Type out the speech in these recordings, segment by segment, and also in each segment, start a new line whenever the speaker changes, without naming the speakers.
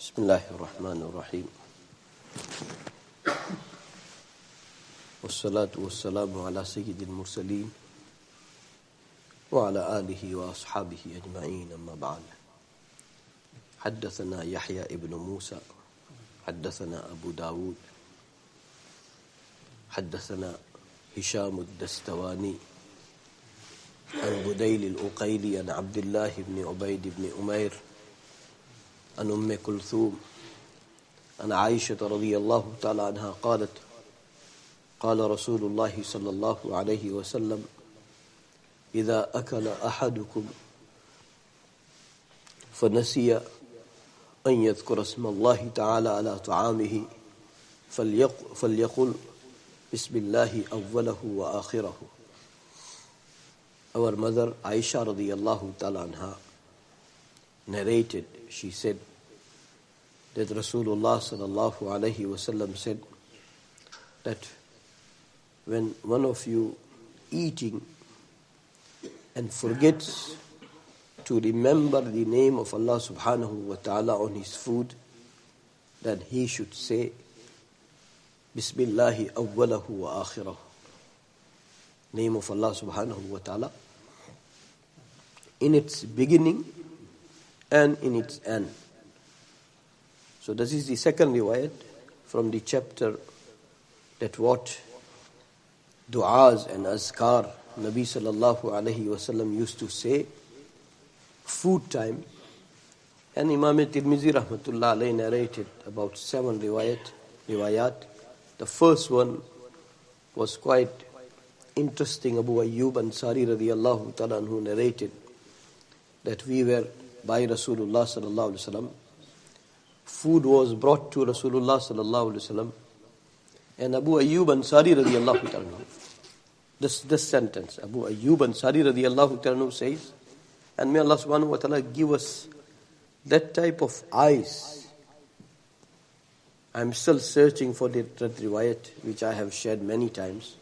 بسم الله الرحمن الرحيم والصلاة والسلام على سيد المرسلين وعلى آله وأصحابه أجمعين أما بعد. حدثنا يحيى ابن موسى حدثنا أبو داود حدثنا هشام الدستواني عن بديل الأقيلي عن عبد الله بن عبيد بن أمير عن أم كلثوم عن عائشة رضي الله تعالى عنها قالت قال رسول الله صلى الله عليه وسلم إذا أكل أحدكم فنسي أن يذكر اسم الله تعالى على طعامه فليقل بسم الله أوله وآخره. Our mother Aisha radiallahu ta'ala anha narrated, she said that Rasulullah sallallahu alayhi wasallam said that when one of you eating and forgets to remember the name of Allah subhanahu wa ta'ala on his food, that he should say Bismillahi awwalahu wa akhirahu, name of Allah subhanahu wa ta'ala in its beginning and in its end. So this is the second riwayat from the chapter that what du'as and azkar Nabi sallallahu alayhi wasallam used to say food time. And Imam al-Tirmidhi rahmatullah alayhi narrated about 7 riwayat. The first one was quite interesting. Abu Ayyub Ansari radiyallahu ta'ala anhu narrated that we were by Rasulullah sallallahu alaihi wasallam. Food was brought to Rasulullah sallallahu alaihi wasallam, and Abu Ayyub Ansari radiyallahu ta'ala anhu, this sentence, Abu Ayyub Ansari radiyallahu ta'ala anhu says, and may Allah subhanahu wa ta'ala give us that type of eyes. I'm still searching for that riwayat which I have shared many times.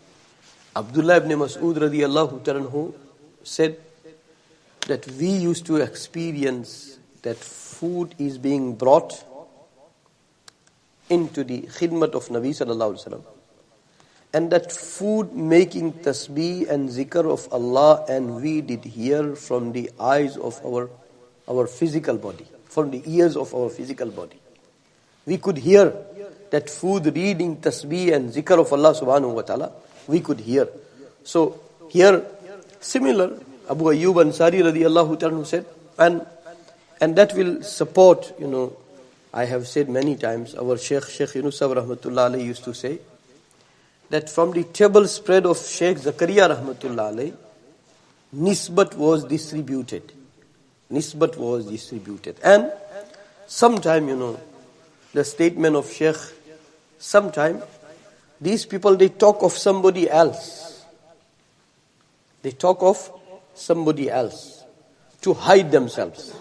Abdullah ibn Mas'ud radiyallahu ta'ala anhu said that we used to experience that food is being brought into the khidmat of Nabi sallallahu alaihi wasallam, and that food making tasbih and zikr of Allah, and we did hear from the eyes of our physical body, from the ears of our physical body. We could hear that food reading tasbih and zikr of Allah subhanahu wa ta'ala, we could hear. So here similar Abu Ayyub Ansari radiyallahu ta'ala said, and that will support, I have said many times, our Sheikh Yunus rahmatullah alayhi used to say that from the table spread of Sheikh Zakaria rahmatullah alayhi, nisbat was distributed. Nisbat was distributed. And sometime, the statement of Sheikh, sometime these people, they talk of somebody else. They talk of somebody else to hide themselves.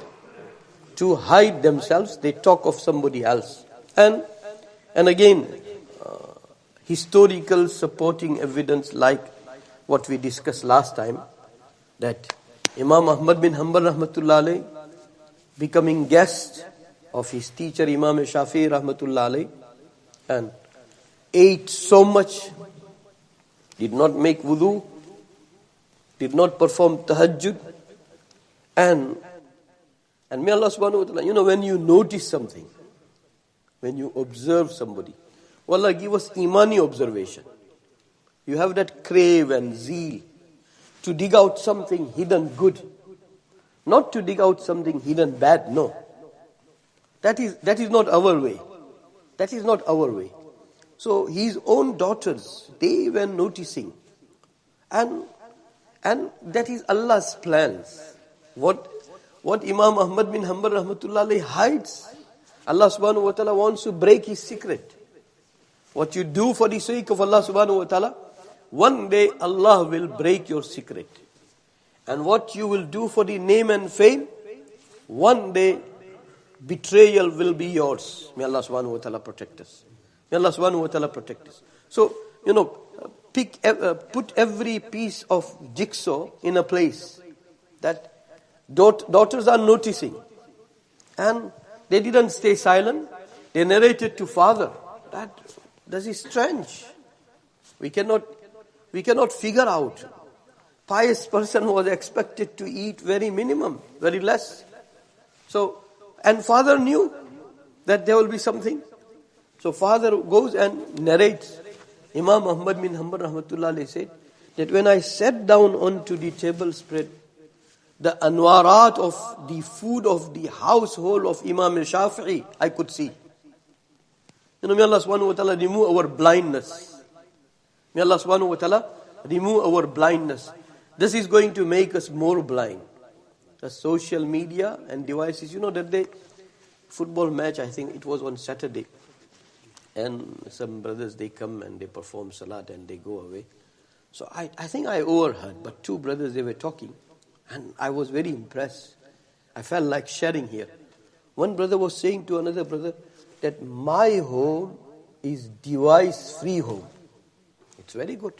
To hide themselves, they talk of somebody else. And again, historical supporting evidence like what we discussed last time, that Imam Ahmad bin Hanbal rahmatullah alayhi, becoming guest of his teacher Imam Shafi'i rahmatullah alayhi, and ate so much, did not make wudu, did not perform tahajjud, and may Allah subhanahu wa ta'ala, when you notice something, when you observe somebody, Allah give us imani observation. You have that crave and zeal to dig out something hidden good, not to dig out something hidden bad. No, that is not our way. That is not our way. So his own daughters, they were noticing, and that is Allah's plans. What Imam Ahmad bin Hanbal rahmatullah alayhi hides, Allah subhanahu wa ta'ala wants to break his secret. What you do for the sake of Allah subhanahu wa ta'ala, one day Allah will break your secret. And what you will do for the name and fame, one day betrayal will be yours. May Allah subhanahu wa ta'ala protect us. May Allah subhanahu wa ta'ala protect us. So, put every piece of jigsaw in a place that daughters are noticing. And They didn't stay silent. They narrated to father. That is strange. We cannot figure out. Pious person was expected to eat very minimum, very less. So, and father knew that there will be something. So father goes and narrates. Imam Ahmad bin Hanbal rahmatullah alayhi said that when I sat down onto the table spread, the anwarat of the food of the household of Imam Shafi'i, I could see. May Allah subhanahu wa ta'ala remove our blindness. May Allah subhanahu wa ta'ala remove our blindness. This is going to make us more blind. The social media and devices, that day, football match, I think it was on Saturday. And some brothers, they come and they perform salat and they go away. So I think I overheard, but two brothers, they were talking. And I was very impressed. I felt like sharing here. One brother was saying to another brother that my home is device-free home. It's very good.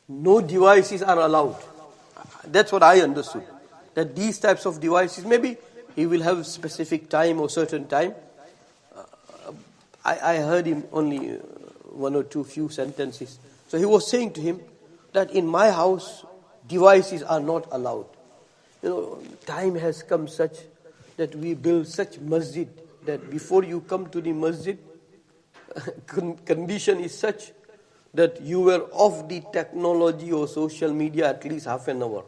No devices are allowed. That's what I understood. That these types of devices, maybe he will have specific time or certain time. I heard him only one or two few sentences. So he was saying to him that in my house, devices are not allowed. Time has come such that we build such masjid that before you come to the masjid, condition is such that you were off the technology or social media at least half an hour.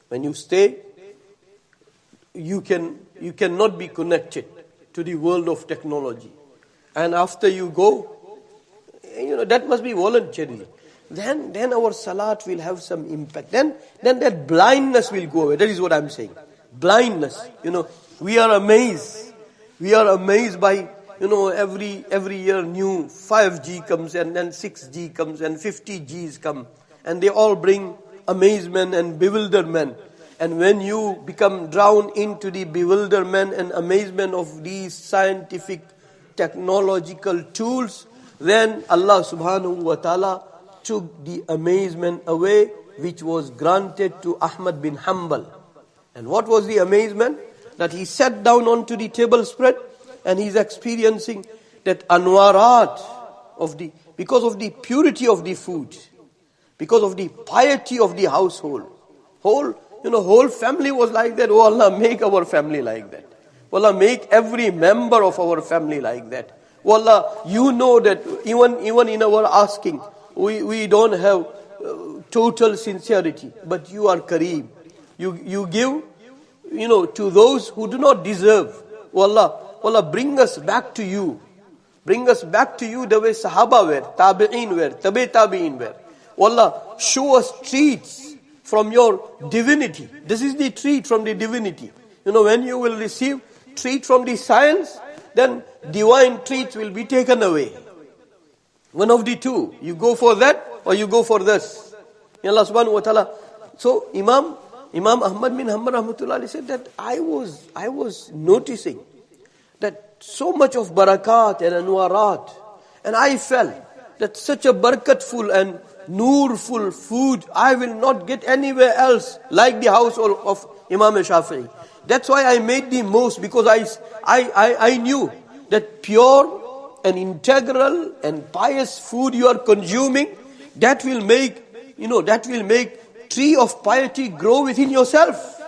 When you stay, you cannot be connected to the world of technology. And after you go, that must be voluntary. Then our salat will have some impact. Then that blindness will go away. That is what I'm saying. Blindness. We are amazed. We are amazed by, every year new 5G comes and then 6G comes and 50Gs come. And they all bring amazement and bewilderment. And when you become drowned into the bewilderment and amazement of these scientific technological tools, then Allah subhanahu wa ta'ala took the amazement away which was granted to Ahmad bin Hanbal. And what was the amazement? That he sat down onto the table spread and he's experiencing that anwarat because of the purity of the food, because of the piety of the household. Whole family was like that. Oh Allah, make our family like that. Oh Allah, make every member of our family like that. Oh Allah, you know that even in our asking, we don't have total sincerity, but you are Kareem. You give, to those who do not deserve. Oh Allah, bring us back to you. Bring us back to you the way Sahaba were, Tabi'een were, Tabi'een were. Oh Allah, show us treats from your divinity. This is the treat from the divinity. When you will receive treat from the science, then divine treats will be taken away. One of the two. You go for that or you go for this. Allah subhanahu wa ta'ala. So Imam Ahmad bin Hanbal rahmatullah said that I was noticing that so much of barakat and anwarat, and I felt that such a barakatful and noorful food I will not get anywhere else like the household of Imam Shafi'i. That's why I made the most, because I knew that pure and integral and pious food you are consuming, that will make tree of piety grow within yourself.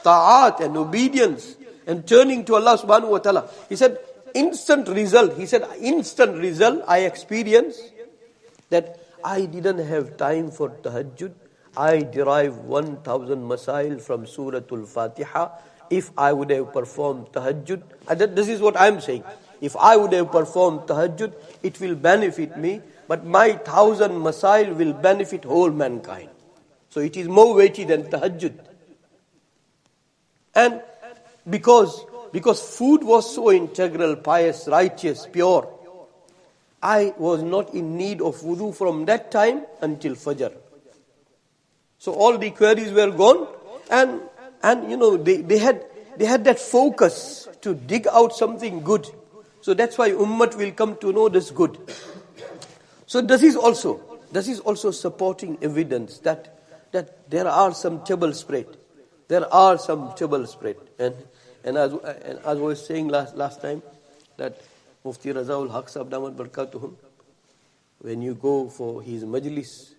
Ta'at and obedience and turning to Allah subhanahu wa ta'ala. He said, instant result I experienced that I didn't have time for tahajjud. I derived 1,000 masail from Suratul Fatiha. If I would have performed tahajjud, this is what I'm saying. If I would have performed tahajjud, it will benefit me, but my 1,000 masail will benefit whole mankind. So it is more weighty than tahajjud. And because food was so integral, pious, righteous, pure, I was not in need of wudu from that time until Fajr. So all the queries were gone, and they had that focus to dig out something good. So that's why Ummah will come to know this good. So this is also supporting evidence that there are some table spread. There are some table spread. And as I was saying last time, that Mufti Razaul Haq Sahab Damat Barakatuhum, when you go for his majlis,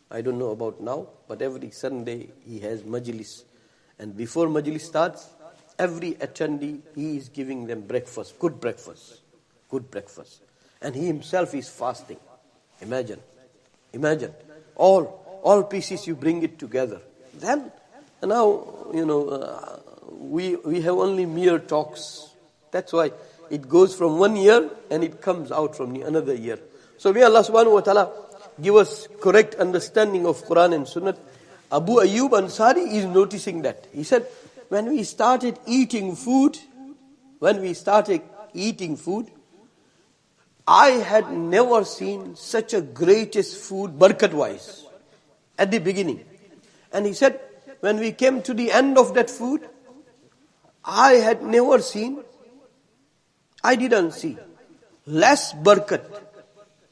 I don't know about now, but every Sunday he has majlis. And before majlis starts, every attendee, he is giving them breakfast, good breakfast, good breakfast. And he himself is fasting. Imagine. All pieces you bring it together. Then, now, we have only mere talks. That's why it goes from 1 year and it comes out from another year. So may Allah subhanahu wa ta'ala give us correct understanding of Quran and Sunnah. Abu Ayyub Ansari is noticing that. He said, when we started eating food, I had never seen such a greatest food, barakat-wise, at the beginning. And he said, when we came to the end of that food, I didn't see less barakat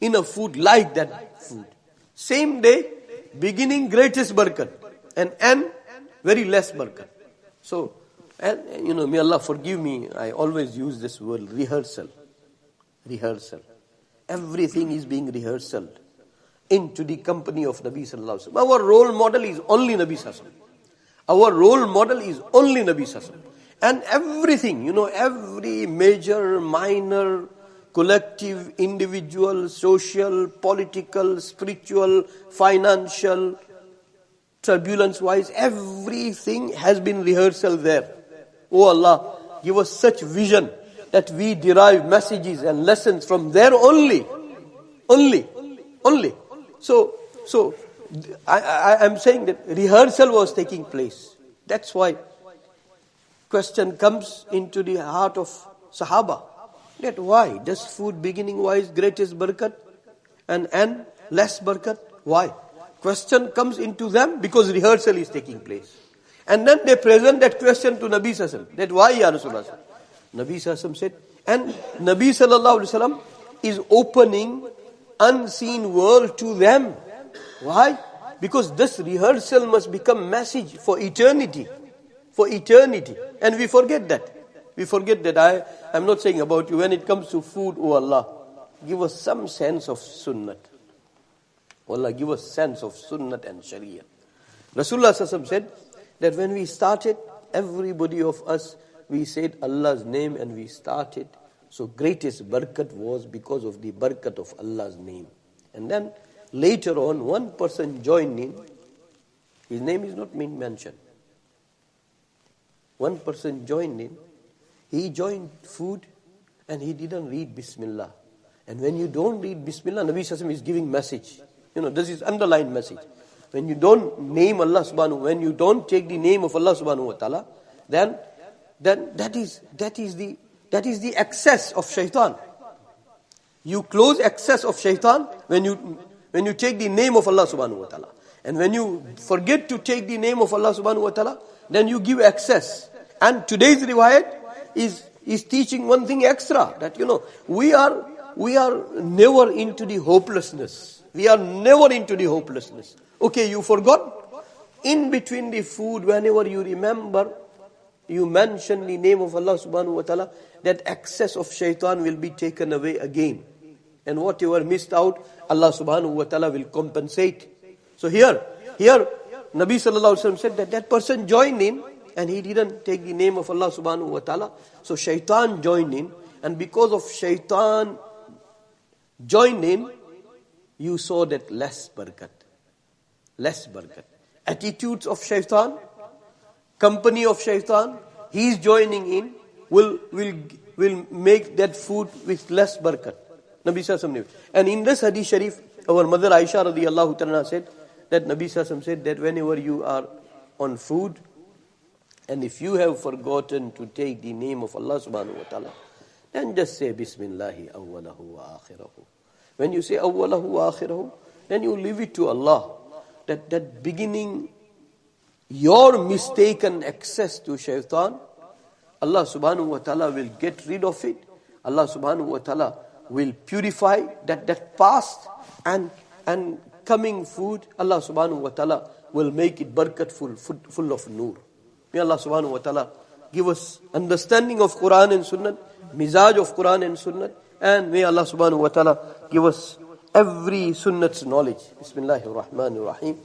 in a food like that food. Same day, beginning greatest barakat, and end very less barakat. So, may Allah forgive me, I always use this word, rehearsal. Everything is being rehearsed into the company of Nabi Sallallahu Alaihi Wasallam. Our role model is only Nabi Sallallahu. And everything, every major, minor, collective, individual, social, political, spiritual, financial, turbulence-wise, everything has been rehearsed there. Oh Allah, give us such vision that we derive messages and lessons from there only. So I'm saying that rehearsal was taking place. That's why question comes into the heart of Sahaba. That why? Does food beginning wise greatest barakat and end less barakat? Why? Question comes into them because rehearsal is taking place. And then they present that question to Nabi Sallallahu Alaihi Wasallam. That why, Ya Rasulullah? Nabi Sallallahu Alaihi Wasallam said, and Nabi Sallallahu Alaihi Wasallam is opening unseen world to them. Why? Because this rehearsal must become message for eternity. And we forget that. I'm not saying about you. When it comes to food, oh Allah, give us some sense of sunnah. Allah, give us sense of sunnah and sharia. Rasulullah Sallallahu Alaihi Wasallam said that when we started, everybody of us, we said Allah's name and we started. So greatest barakat was because of the barakat of Allah's name. And then later on, one person joined in. His name is not mentioned. One person joined in. He joined food and he didn't read Bismillah. And when you don't read Bismillah, Nabi Sallallahu Alaihi Wasallam is giving message. This is underlined message. When you don't name Allah subhanahu, when you don't take the name of Allah subhanahu wa ta'ala, then that is the excess of shaitan. You close excess of shaitan when you take the name of Allah subhanahu wa ta'ala. And when you forget to take the name of Allah subhanahu wa ta'ala, then you give excess. And today's riwayat is teaching one thing extra, that we are never into the hopelessness. Okay, you forgot? In between the food, whenever you remember, you mention the name of Allah subhanahu wa ta'ala, that excess of shaitan will be taken away again. And whatever missed out, Allah subhanahu wa ta'ala will compensate. So here, Nabi Sallallahu Alaihi Wasallam said that person joined in and he didn't take the name of Allah subhanahu wa ta'ala. So shaitan joined in, and because of shaitan joined in, you saw that less barakat. Attitudes of shaitan, company of shaitan, he is joining in, will make that food with less barakat. Nabi Sallallahu Alaihi Wasallam. And in this hadith sharif, our mother Aisha radiyallahu ta'ala said that Nabi Sallallahu Alaihi Wasallam said that whenever you are on food, and if you have forgotten to take the name of Allah subhanahu wa ta'ala, then just say Bismillahi awwalahu wa akhirahu. When you say awwalahu wa akhirahu, then you leave it to Allah. That beginning, your mistaken access to shaitan, Allah subhanahu wa ta'ala will get rid of it. Allah subhanahu wa ta'ala will purify that past, and coming food, Allah subhanahu wa ta'ala will make it barakatful, full of nur. May Allah subhanahu wa ta'ala give us understanding of Quran and Sunnah, mizaj of Quran and Sunnah, and may Allah subhanahu wa ta'ala give us every Sunnah's knowledge. Bismillahir Rahmanir Rahim.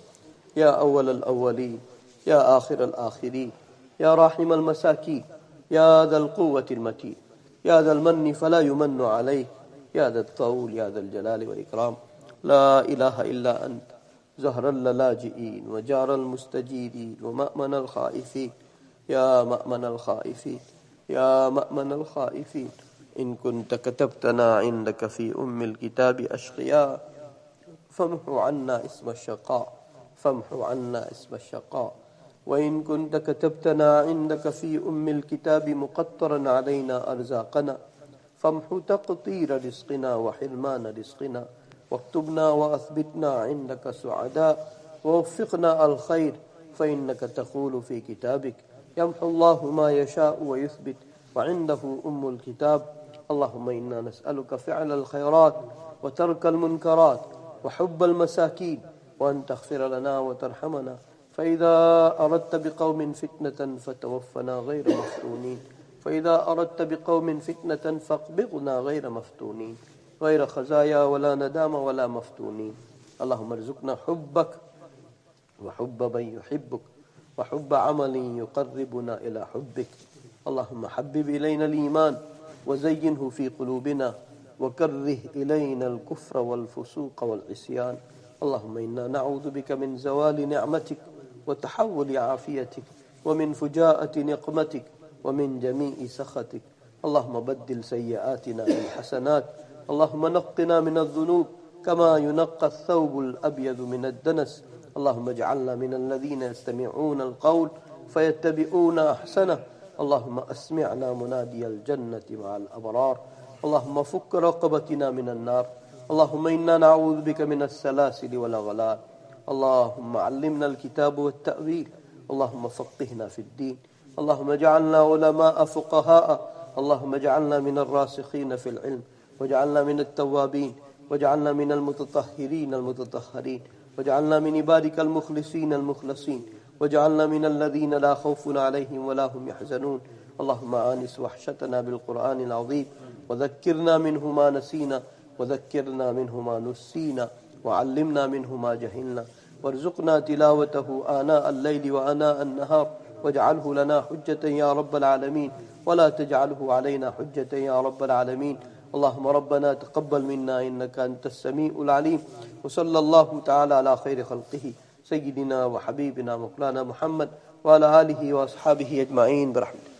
Ya awwal al-awwaleen, ya akhir al-akhirin, ya rahim al-masakin, ya dhal quwwati al-mateen, ya dhal manni fala yumannu alayh, ya dhal tawul, ya dhal jalali wal ikram. La ilaha illa ant, زهر اللاجئين وجار المستجيرين ومأمن الخائفين يا مأمن الخائفين يا مأمن الخائفين إن كنت كتبتنا عندك في الكتاب أشقياء فامحو عنا اسم الشقاء فامحو عنا اسم الشقاء وإن كنت كتبتنا عندك في الكتاب مقطرا علينا أرزاقنا فامحو تقطير رزقنا وحرمان رزقنا واكتبنا وأثبتنا عندك سعداء ووفقنا الخير فإنك تقول في كتابك يمحو الله ما يشاء ويثبت وعنده الكتاب. اللهم إنا نسألك فعل الخيرات وترك المنكرات وحب المساكين وأن تغفر لنا وترحمنا فإذا أردت بقوم فتنة فتوفنا غير مفتونين فإذا أردت بقوم فتنة فاقبضنا غير مفتونين غير خزايا ولا ندام ولا مفتونين. اللهم ارزقنا حبك وحب من يحبك وحب عمل يقربنا إلى حبك. اللهم حبب إلينا الإيمان وزينه في قلوبنا وكره إلينا الكفر والفسوق والعصيان. اللهم إنا نعوذ بك من زوال نعمتك وتحول عافيتك ومن فجاءة نقمتك ومن جميع سخطك. اللهم بدل سيئاتنا بالحسنات. اللهم نقنا من الذنوب كما ينقى الثوب الأبيض من الدنس. اللهم اجعلنا من الذين يستمعون القول فيتبعون أحسنه. اللهم أسمعنا منادي الجنة مع الأبرار. اللهم فك رقبتنا من النار. اللهم إنا نعوذ بك من السلاسل والأغلال. اللهم علمنا الكتاب والتأويل. اللهم فقهنا في الدين. اللهم اجعلنا علماء فقهاء. اللهم اجعلنا من الراسخين في العلم واجعلنا من التوابين واجعلنا من المتطهرين المتطهرين واجعلنا من عبادك المخلصين المخلصين واجعلنا من الذين لا خوف عليهم ولا هم يحزنون. اللهم آنس وحشتنا بالقرآن العظيم وذكرنا منه ما نسينا وذكرنا منه ما نسينا وعلمنا منه ما جهلنا وارزقنا تلاوته آناء الليل وآناء النهار واجعله لنا حجة يا رب العالمين ولا تجعله علينا حجة يا رب العالمين. اللهم ربنا تقبل منا إنك أنت السميع العليم. وصلى الله تعالى على خير خلقه سيدنا وحبيبنا مولانا محمد وعلى آله وأصحابه أجمعين برحمته.